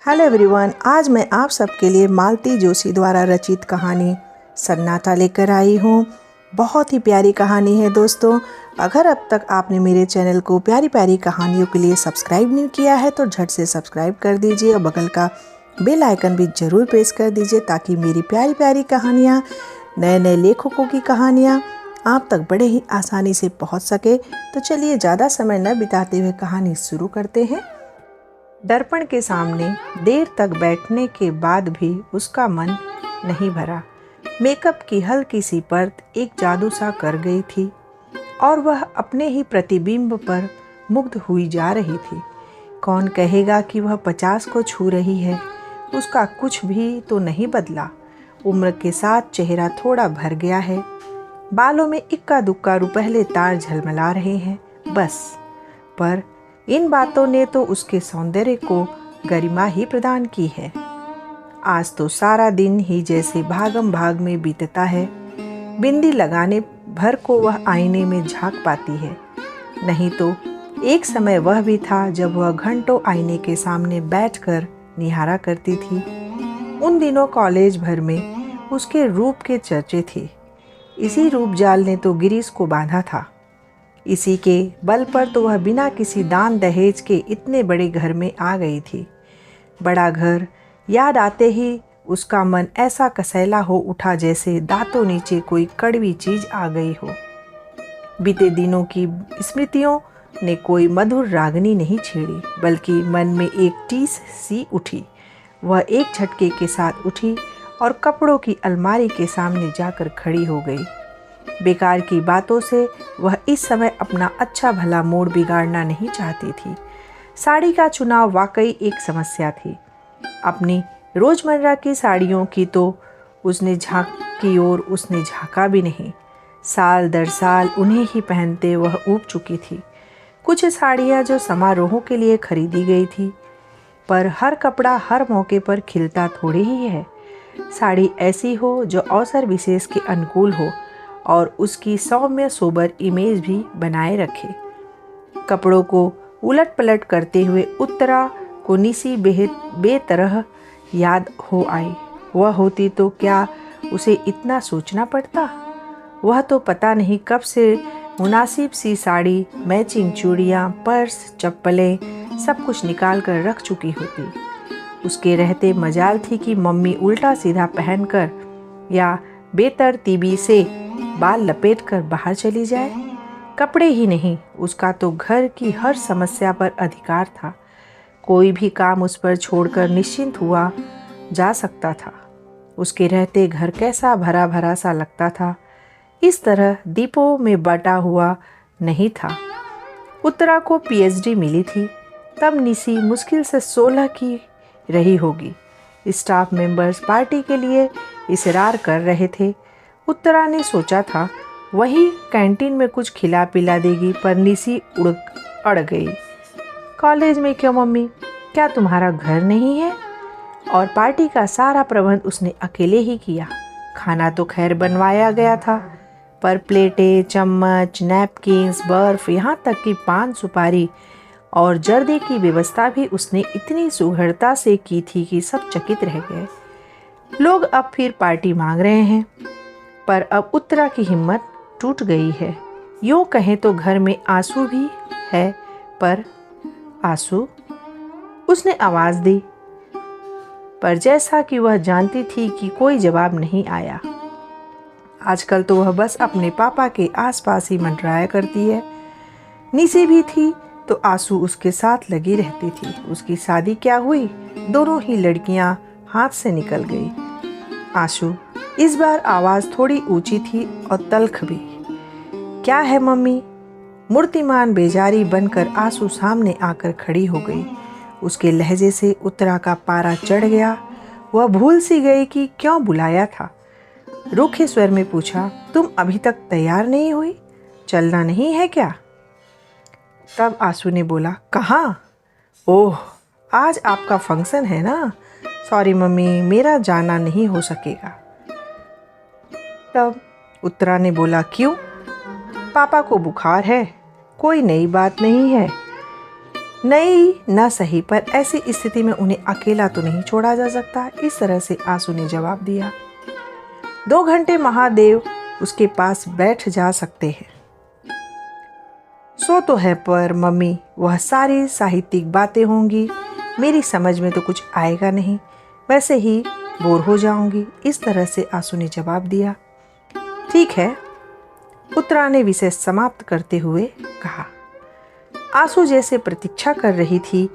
Hello everyone, आज मैं आप सबके लिए मालती जोशी द्वारा रचित कहानी सन्नाटा लेकर आई हूँ। बहुत ही प्यारी कहानी है दोस्तों। अगर अब तक आपने मेरे चैनल को प्यारी प्यारी कहानियों के लिए सब्सक्राइब नहीं किया है तो झट से सब्सक्राइब कर दीजिए और बगल का बेल आइकन भी ज़रूर प्रेस कर दीजिए ताकि मेरी प्यारी प्यारी कहानियाँ, नए नए लेखकों की कहानियाँ आप तक बड़े ही आसानी से पहुँच सके। तो चलिए ज़्यादा समय न बिताते हुए कहानी शुरू करते हैं। दर्पण के सामने देर तक बैठने के बाद भी उसका मन नहीं भरा। मेकअप की हल्की सी परत एक जादू सा कर गई थी और वह अपने ही प्रतिबिंब पर मुग्ध हुई जा रही थी। कौन कहेगा कि वह 50 को छू रही है। उसका कुछ भी तो नहीं बदला। उम्र के साथ चेहरा थोड़ा भर गया है। बालों में इक्का दुक्का रुपहले तार झलमला रहे हैं बस। पर इन बातों ने तो उसके सौंदर्य को गरिमा ही प्रदान की है। आज तो सारा दिन ही जैसे भागम भाग में बीतता है। बिंदी लगाने भर को वह आईने में झांक पाती है। नहीं तो एक समय वह भी था जब वह घंटों आईने के सामने बैठकर निहारा करती थी। उन दिनों कॉलेज भर में उसके रूप के चर्चे थे। इसी रूप जाल ने तो गिरीश को बांधा था। इसी के बल पर तो वह बिना किसी दान दहेज के इतने बड़े घर में आ गई थी। बड़ा घर याद आते ही उसका मन ऐसा कसैला हो उठा जैसे दांतों नीचे कोई कड़वी चीज आ गई हो। बीते दिनों की स्मृतियों ने कोई मधुर रागनी नहीं छेड़ी, बल्कि मन में एक टीस सी उठी। वह एक झटके के साथ उठी और कपड़ों की अलमारी के सामने जाकर खड़ी हो गई। बेकार की बातों से वह इस समय अपना अच्छा भला मूड बिगाड़ना नहीं चाहती थी। साड़ी का चुनाव वाकई एक समस्या थी। अपनी रोजमर्रा की साड़ियों की तो उसने झांका भी नहीं। साल दर साल उन्हें ही पहनते वह ऊब चुकी थी। कुछ साड़ियाँ जो समारोहों के लिए खरीदी गई थी, पर हर कपड़ा हर मौके पर खिलता थोड़ी ही है। साड़ी ऐसी हो जो अवसर विशेष के अनुकूल हो और उसकी सौम्य सोबर इमेज भी बनाए रखे। कपड़ों को उलट पलट करते हुए उत्तरा को निसी बेतरह याद हो आई। वह होती तो क्या उसे इतना सोचना पड़ता। वह तो पता नहीं कब से मुनासिब सी साड़ी, मैचिंग चूड़ियाँ, पर्स, चप्पलें सब कुछ निकाल कर रख चुकी होती। उसके रहते मजाल थी कि मम्मी उल्टा सीधा पहनकर या बेतरतीबी से बाल लपेट कर बाहर चली जाए। कपड़े ही नहीं, उसका तो घर की हर समस्या पर अधिकार था। कोई भी काम उस पर छोड़कर निश्चिंत हुआ जा सकता था। उसके रहते घर कैसा भरा भरा सा लगता था। इस तरह दीपों में बटा हुआ नहीं था। उत्तरा को पीएचडी मिली थी तब निसी मुश्किल से 16 की रही होगी। स्टाफ मेंबर्स पार्टी के लिए इसरार कर रहे थे। उत्तरा ने सोचा था वही कैंटीन में कुछ खिला पिला देगी, पर निसी अड़ गई। कॉलेज में क्यों मम्मी, क्या तुम्हारा घर नहीं है? और पार्टी का सारा प्रबंध उसने अकेले ही किया। खाना तो खैर बनवाया गया था, पर प्लेटें, चम्मच, नैपकिन्स, बर्फ, यहाँ तक कि पान सुपारी और जर्दे की व्यवस्था भी उसने इतनी सुघड़ता से की थी कि सब चकित रह गए। लोग अब फिर पार्टी मांग रहे हैं, पर अब उत्तरा की हिम्मत टूट गई है। यूँ कहें तो घर में आंसू भी है, पर आंसू? उसने आवाज़ दी, पर जैसा कि वह जानती थी कि कोई जवाब नहीं आया। आजकल तो वह बस अपने पापा के आसपास ही मंडराया करती है। निसी भी थी तो आंसू उसके साथ लगी रहती थी। उसकी शादी क्या हुई, दोनों ही लड़कियां हाथ से निकल गई। आंसू, इस बार आवाज़ थोड़ी ऊंची थी और तल्ख भी। क्या है मम्मी? मूर्तिमान बेजारी बनकर आंसू सामने आकर खड़ी हो गई। उसके लहजे से उत्तरा का पारा चढ़ गया। वह भूल सी गई कि क्यों बुलाया था। रूखे स्वर में पूछा, तुम अभी तक तैयार नहीं हुई? चलना नहीं है क्या? तब आंसू ने बोला, कहाँ? ओह, आज आपका फंक्शन है ना। सॉरी मम्मी, मेरा जाना नहीं हो सकेगा। तब उत्तरा ने बोला, क्यों? पापा को बुखार है? कोई नई बात नहीं है। नहीं न सही, पर ऐसी स्थिति में उन्हें अकेला तो नहीं छोड़ा जा सकता। इस तरह से आंसू ने जवाब दिया। 2 घंटे महादेव उसके पास बैठ जा सकते हैं। सो तो है, पर मम्मी वह सारी साहित्यिक बातें होंगी, मेरी समझ में तो कुछ आएगा नहीं, वैसे ही बोर हो जाऊंगी। इस तरह से आंसू ने जवाब दिया। ठीक है, उत्तरा ने विषय समाप्त करते हुए कहा। आंसू जैसे प्रतीक्षा कर रही थी,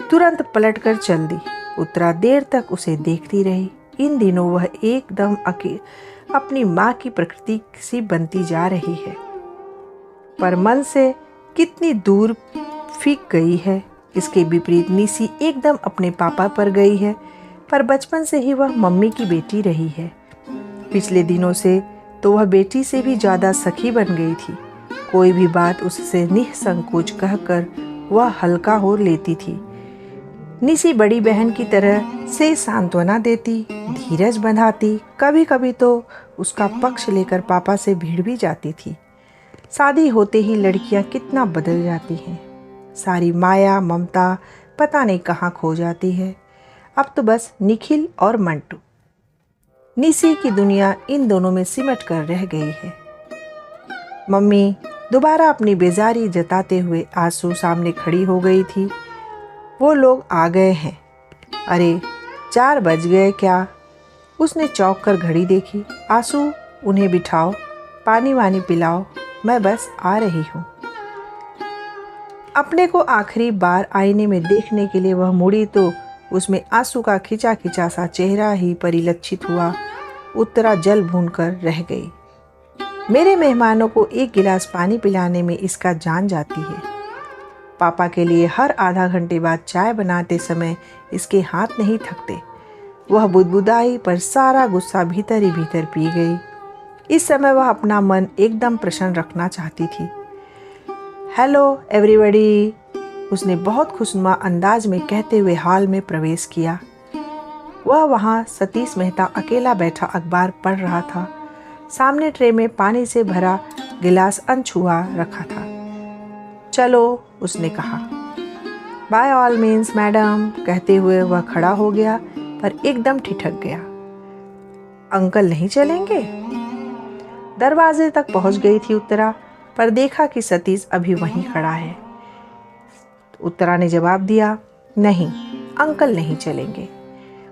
तुरंत पलटकर चल दी। उत्तरा देर तक उसे देखती रही। इन दिनों वह एकदम अपनी माँ की प्रकृति सी बनती जा रही है, पर मन से कितनी दूर फीक गई है। इसके विपरीत निसी एकदम अपने पापा पर गई है, पर बचपन से ही वह मम्मी की बेटी रही है। पिछले दिनों से तो वह बेटी से भी ज़्यादा सखी बन गई थी। कोई भी बात उससे निसंकोच कहकर वह हल्का हो लेती थी। निसी बड़ी बहन की तरह से सांत्वना देती, धीरज बंधाती, कभी कभी तो उसका पक्ष लेकर पापा से भिड़ भी जाती थी। शादी होते ही लड़कियां कितना बदल जाती हैं, सारी माया ममता पता नहीं कहाँ खो जाती है। अब तो बस निखिल और मंटू, निसी की दुनिया इन दोनों में सिमट कर रह गई है। मम्मी दोबारा अपनी बेजारी जताते हुए आंसू सामने खड़ी हो गई थी। वो लोग आ गए हैं। अरे 4 बज गए क्या? उसने चौंक कर घड़ी देखी। आंसू उन्हें बिठाओ, पानी वानी पिलाओ, मैं बस आ रही हूँ। अपने को आखिरी बार आईने में देखने के लिए वह मुड़ी तो उसमें आंसू का खिंचा खिंचा सा चेहरा ही परिलक्षित हुआ। उत्तरा जल भून कर रह गई। मेरे मेहमानों को 1 गिलास पानी पिलाने में इसका जान जाती है। पापा के लिए हर आधा घंटे बाद चाय बनाते समय इसके हाथ नहीं थकते। वह बुदबुदाई, पर सारा गुस्सा भीतर ही भीतर पी गई। इस समय वह अपना मन एकदम प्रसन्न रखना चाहती थी। हेलो एवरीबॉडी, उसने बहुत खुशनुमा अंदाज में कहते हुए हॉल में प्रवेश किया। वह वहाँ सतीश मेहता अकेला बैठा अखबार पढ़ रहा था। सामने ट्रे में पानी से भरा गिलास अनछुआ रखा था। चलो, उसने कहा। बाय ऑल मीन्स मैडम, कहते हुए वह खड़ा हो गया, पर एकदम ठिठक गया। अंकल नहीं चलेंगे? दरवाजे तक पहुंच गई थी उत्तरा, पर देखा कि सतीश अभी वहीं खड़ा है। उत्तरा ने जवाब दिया, नहीं, अंकल नहीं चलेंगे,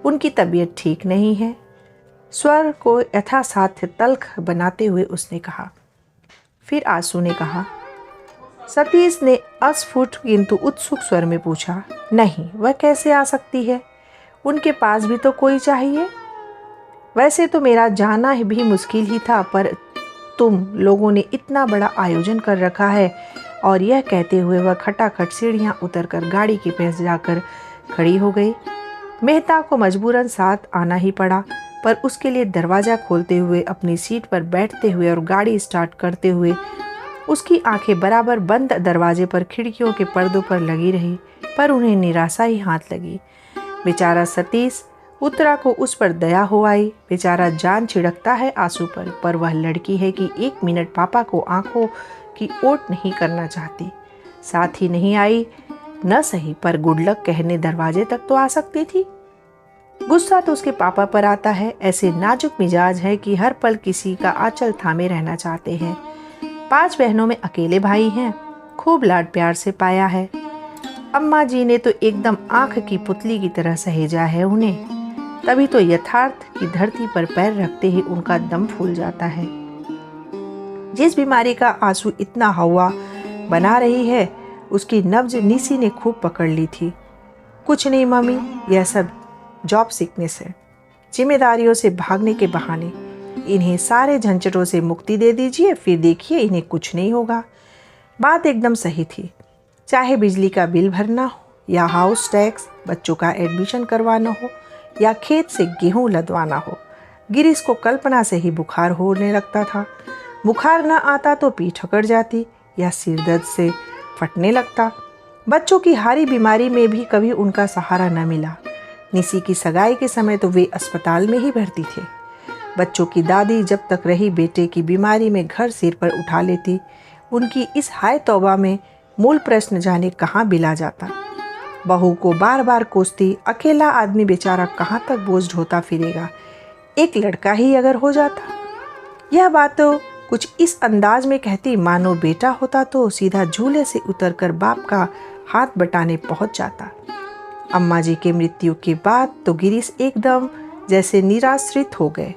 उनकी तबीयत ठीक नहीं है। स्वर को यथासाध्य तल्ख बनाते हुए उसने कहा। फिर आंसू ने कहा। सतीश ने अस्फुट किंतु उत्सुक स्वर में पूछा, नहीं, वह कैसे आ सकती है? उनके पास भी तो कोई चाहिए। वैसे तो मेरा जाना भी मुश्किल ही था, पर तुम लोगों ने इतना बड़ा आयोजन कर रखा है। और यह कहते हुए वह खटाखट सीढ़ियाँ उतरकर गाड़ी के पास जाकर खड़ी हो गई। मेहता को मजबूरन साथ आना ही पड़ा, पर उसके लिए दरवाज़ा खोलते हुए, अपनी सीट पर बैठते हुए और गाड़ी स्टार्ट करते हुए उसकी आंखें बराबर बंद दरवाजे पर, खिड़कियों के पर्दों पर लगी रही, पर उन्हें निराशा ही हाथ लगी। बेचारा सतीश, उत्तरा को उस पर दया हो आई। बेचारा जान छिड़कता है आंसू पर वह लड़की है कि 1 मिनट पापा को आंखों की ओट नहीं करना चाहती। साथ ही नहीं आई न सही, पर गुड लक कहने दरवाजे तक तो आ सकती थी। गुस्सा तो उसके पापा पर आता है। ऐसे नाजुक मिजाज है कि हर पल किसी का आंचल थामे रहना चाहते हैं। 5 बहनों में अकेले भाई हैं, खूब लाड प्यार से पाया है। अम्मा जी ने तो एकदम आंख की पुतली की तरह सहेजा है उन्हें। तभी तो यथार्थ की धरती पर पैर रखते ही उनका दम फूल जाता है। जिस बीमारी का आंसू इतना हवा बना रही है, उसकी नब्ज निसी ने खूब पकड़ ली थी। कुछ नहीं मम्मी, यह सब जॉब सिकनेस है, जिम्मेदारियों से भागने के बहाने। इन्हें सारे झंझटों से मुक्ति दे दीजिए, फिर देखिए इन्हें कुछ नहीं होगा। बात एकदम सही थी। चाहे बिजली का बिल भरना हो, या हाउस टैक्स, बच्चों का एडमिशन करवाना हो, या खेत से गेहूं लदवाना हो, गिरीश को कल्पना से ही बुखार होने लगता था। बुखार न आता तो पीठ अकड़ जाती या सिर दर्द से फटने लगता। बच्चों की हारी बीमारी में भी कभी उनका सहारा न मिला। निसी की सगाई के समय तो वे अस्पताल में ही भर्ती थे। बच्चों की दादी जब तक रही बेटे की बीमारी में घर सिर पर उठा लेती। उनकी इस हाय तौबा में मूल प्रश्न जाने कहाँ बिला जाता। बहू को बार बार कोसती, अकेला आदमी बेचारा कहाँ तक बोझ ढोता फिरेगा, एक लड़का ही अगर हो जाता। यह बात तो कुछ इस अंदाज में कहती मानो बेटा होता तो सीधा झूले से उतरकर बाप का हाथ बटाने पहुंच जाता। अम्मा जी के मृत्यु के बाद तो गिरीश एकदम जैसे निराश्रित हो गए।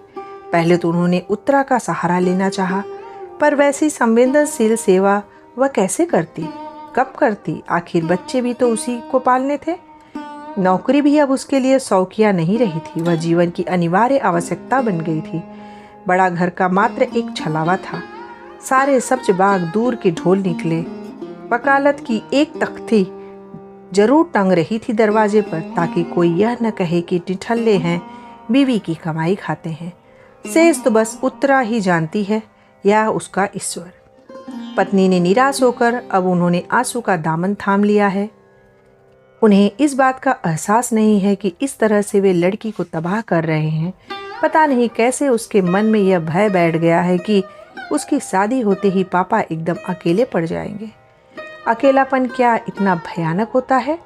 पहले तो उन्होंने उत्तरा का सहारा लेना चाहा, पर वैसी संवेदनशील सेवा वह कैसे करती, कब करती? आखिर बच्चे भी तो उसी को पालने थे। नौकरी भी अब उसके लिए शौकिया नहीं रही थी, वह जीवन की अनिवार्य आवश्यकता बन गई थी। बड़ा घर का मात्र एक छलावा था। सारे सब्ज बाग दूर के ढोल निकले। वकालत की एक तख्ती जरूर टंग रही थी दरवाजे पर, ताकि कोई यह न कहे कि टिठल्ले हैं, बीवी की कमाई खाते हैं। शेष तो बस उत्तरा ही जानती है या उसका ईश्वर। पत्नी ने निराश होकर अब उन्होंने आंसू का दामन थाम लिया है। उन्हें इस बात का एहसास नहीं है कि इस तरह से वे लड़की को तबाह कर रहे हैं। पता नहीं कैसे उसके मन में यह भय बैठ गया है कि उसकी शादी होते ही पापा एकदम अकेले पड़ जाएंगे। अकेलापन क्या इतना भयानक होता है?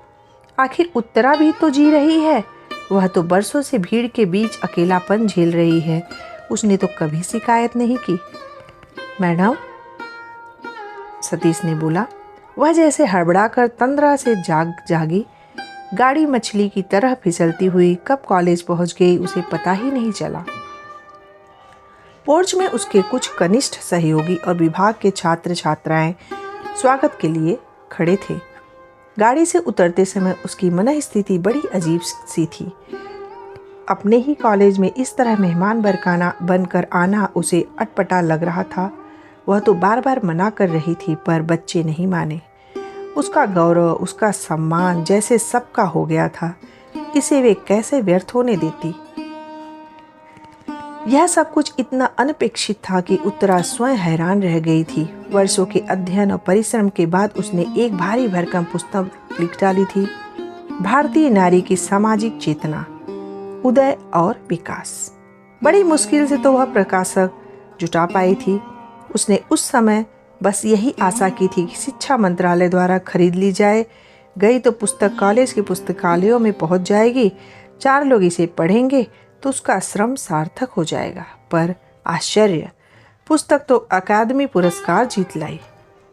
आखिर उत्तरा भी तो जी रही है। वह तो बरसों से भीड़ के बीच अकेलापन झेल रही है। उसने तो कभी शिकायत नहीं की। मैडम, सतीश ने बोला। वह जैसे हड़बड़ाकर तंद्रा से जागी। गाड़ी मछली की तरह फिसलती हुई कब कॉलेज पहुंच गई उसे पता ही नहीं चला। पोर्च में उसके कुछ कनिष्ठ सहयोगी और विभाग के छात्र छात्राएं स्वागत के लिए खड़े थे। गाड़ी से उतरते समय उसकी मनःस्थिति बड़ी अजीब सी थी। अपने ही कॉलेज में इस तरह मेहमान बनकर आना उसे अटपटा लग रहा था। वह तो बार बार मना कर रही थी, पर बच्चे नहीं माने। उसका गौरव, उसका सम्मान जैसे सबका हो गया था। इसे वे कैसे व्यर्थ होने देती? यह सब कुछ इतना अनपेक्षित था कि उत्तरा स्वयं हैरान रह गई थी। वर्षों के अध्ययन और परिश्रम के बाद उसने एक भारी भरकम पुस्तक लिख डाली थी, भारतीय नारी की सामाजिक चेतना, उदय और विकास। बड़ी मुश्किल से तो वह प्रकाशक जुटा पाई थी। उसने उस समय बस यही आशा की थी कि शिक्षा मंत्रालय द्वारा खरीद ली जाए गई तो पुस्तक कॉलेज के पुस्तकालयों में पहुंच जाएगी, 4 लोग इसे पढ़ेंगे तो उसका श्रम सार्थक हो जाएगा। पर आश्चर्य, पुस्तक तो अकादमी पुरस्कार जीत लाई।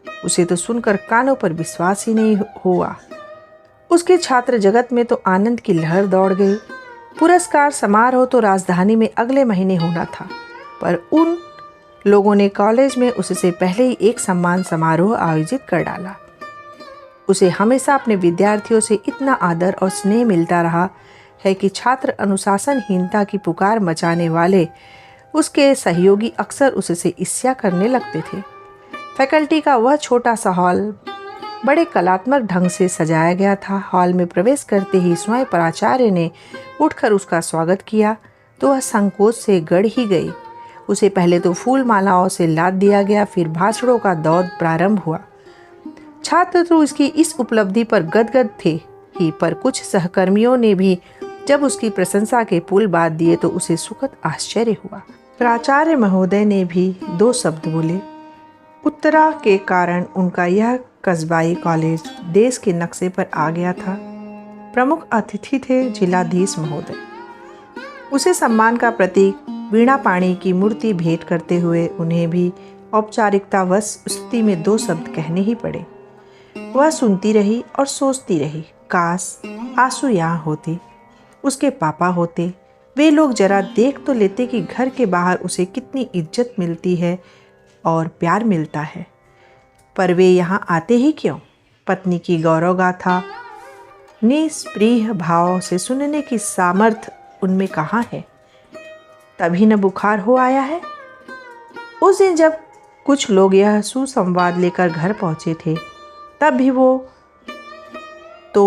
उसे तो सुनकर कानों पर विश्वास ही नहीं हुआ। उसके छात्र जगत में तो आनंद की लहर दौड़ गई। पुरस्कार समारोह तो राजधानी में अगले महीने होना था, पर उन लोगों ने कॉलेज में उससे पहले ही एक सम्मान समारोह आयोजित कर डाला। उसे हमेशा अपने विद्यार्थियों से इतना आदर और स्नेह मिलता रहा है कि छात्र अनुशासनहीनता की पुकार मचाने वाले उसके सहयोगी अक्सर उससे ईर्ष्या करने लगते थे। फैकल्टी का वह छोटा सा हॉल बड़े कलात्मक ढंग से सजाया गया था। हॉल में प्रवेश करते ही स्वयं प्राचार्य ने उठकर उसका स्वागत किया तो वह संकोच से गड़ ही गई। उसे पहले तो फूल मालाओं से लाद दिया गया, फिर भाषणों का दौर प्रारंभ हुआ। छात्र तो उसकी इस उपलब्धि पर गदगद थे ही, पर कुछ सहकर्मियों ने भी जब उसकी प्रशंसा के पुल बांध दिए तो उसे सुखद आश्चर्य हुआ। प्राचार्य महोदय ने भी 2 शब्द बोले। उत्तरा के कारण उनका यह कस्बाई कॉलेज देश के नक्शे पर आ गया था। प्रमुख अतिथि थे जिलाधीश महोदय। उसे सम्मान का प्रतीक वीणा पाणी की मूर्ति भेंट करते हुए उन्हें भी औपचारिकतावश स्तुति में 2 शब्द कहने ही पड़े। वह सुनती रही और सोचती रही, काश आंसू यहाँ होते, उसके पापा होते, वे लोग जरा देख तो लेते कि घर के बाहर उसे कितनी इज्जत मिलती है और प्यार मिलता है। पर वे यहाँ आते ही क्यों? पत्नी की गौरव गाथा निस्पृह भाव से सुनने की सामर्थ्य उनमें कहाँ है? तभी न बुखार हो आया है। उस दिन जब कुछ लोग यह सुसंवाद लेकर घर पहुँचे थे, तब भी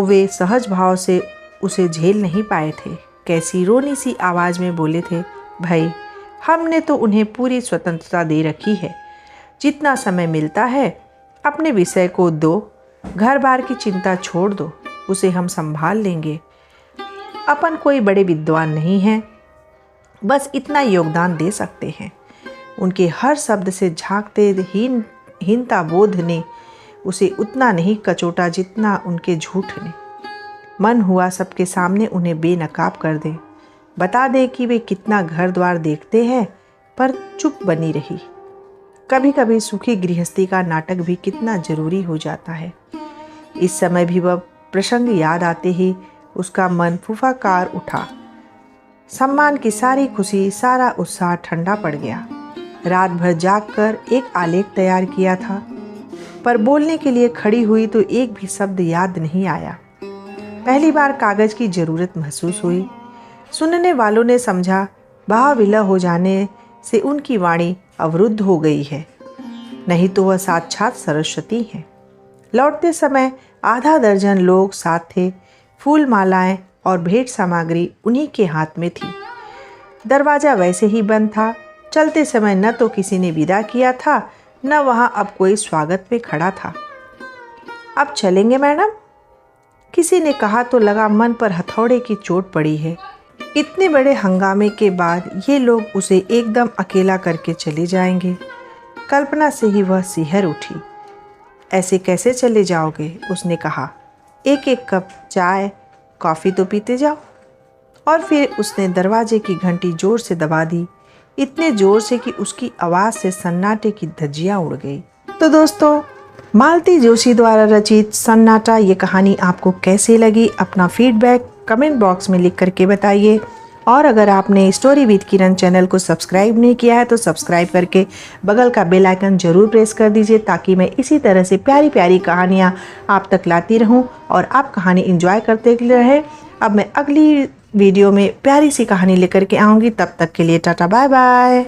वे सहज भाव से उसे झेल नहीं पाए थे। कैसी रोनी सी आवाज़ में बोले थे, भाई हमने तो उन्हें पूरी स्वतंत्रता दे रखी है। जितना समय मिलता है अपने विषय को दो, घर बार की चिंता छोड़ दो, उसे हम संभाल लेंगे। अपन कोई बड़े विद्वान नहीं हैं, बस इतना योगदान दे सकते हैं। उनके हर शब्द से झांकते हीनता बोध ने उसे उतना नहीं कचोटा जितना उनके झूठ ने। मन हुआ सबके सामने उन्हें बेनकाब कर दे, बता दे कि वे कितना घर द्वार देखते हैं, पर चुप बनी रही। कभी कभी सुखी गृहस्थी का नाटक भी कितना जरूरी हो जाता है। इस समय भी वह प्रसंग याद आते ही उसका मन फुफाकार उठा। सम्मान की सारी खुशी, सारा उत्साह ठंडा पड़ गया। रात भर जागकर एक आलेख तैयार किया था, पर बोलने के लिए खड़ी हुई तो एक भी शब्द याद नहीं आया। पहली बार कागज की जरूरत महसूस हुई। सुनने वालों ने समझा बहा विलय हो जाने से उनकी वाणी अवरुद्ध हो गई है, नहीं तो वह साक्षात सरस्वती हैं। लौटते समय आधा दर्जन लोग साथ थे। फूल मालाएं और भेंट सामग्री उन्हीं के हाथ में थी। दरवाज़ा वैसे ही बंद था। चलते समय न तो किसी ने विदा किया था, न वहाँ अब कोई स्वागत पे खड़ा था। अब चलेंगे मैडम, किसी ने कहा तो लगा मन पर हथौड़े की चोट पड़ी है। इतने बड़े हंगामे के बाद ये लोग उसे एकदम अकेला करके चले जाएंगे। कल्पना से ही वह सिहर उठी। ऐसे कैसे चले जाओगे, उसने कहा। एक एक कप चाय कॉफ़ी तो पीते जाओ। और फिर उसने दरवाजे की घंटी जोर से दबा दी, इतने जोर से कि उसकी आवाज़ से सन्नाटे की धज्जियाँ उड़ गई। तो दोस्तों, मालती जोशी द्वारा रचित सन्नाटा ये कहानी आपको कैसी लगी, अपना फीडबैक कमेंट बॉक्स में लिख करके बताइए। और अगर आपने स्टोरी विद किरण चैनल को सब्सक्राइब नहीं किया है तो सब्सक्राइब करके बगल का बेल आइकन जरूर प्रेस कर दीजिए, ताकि मैं इसी तरह से प्यारी प्यारी कहानियाँ आप तक लाती रहूँ और आप कहानी एंजॉय करते रहें। अब मैं अगली वीडियो में प्यारी सी कहानी लेकर के आऊँगी। तब तक के लिए टाटा बाय बाय।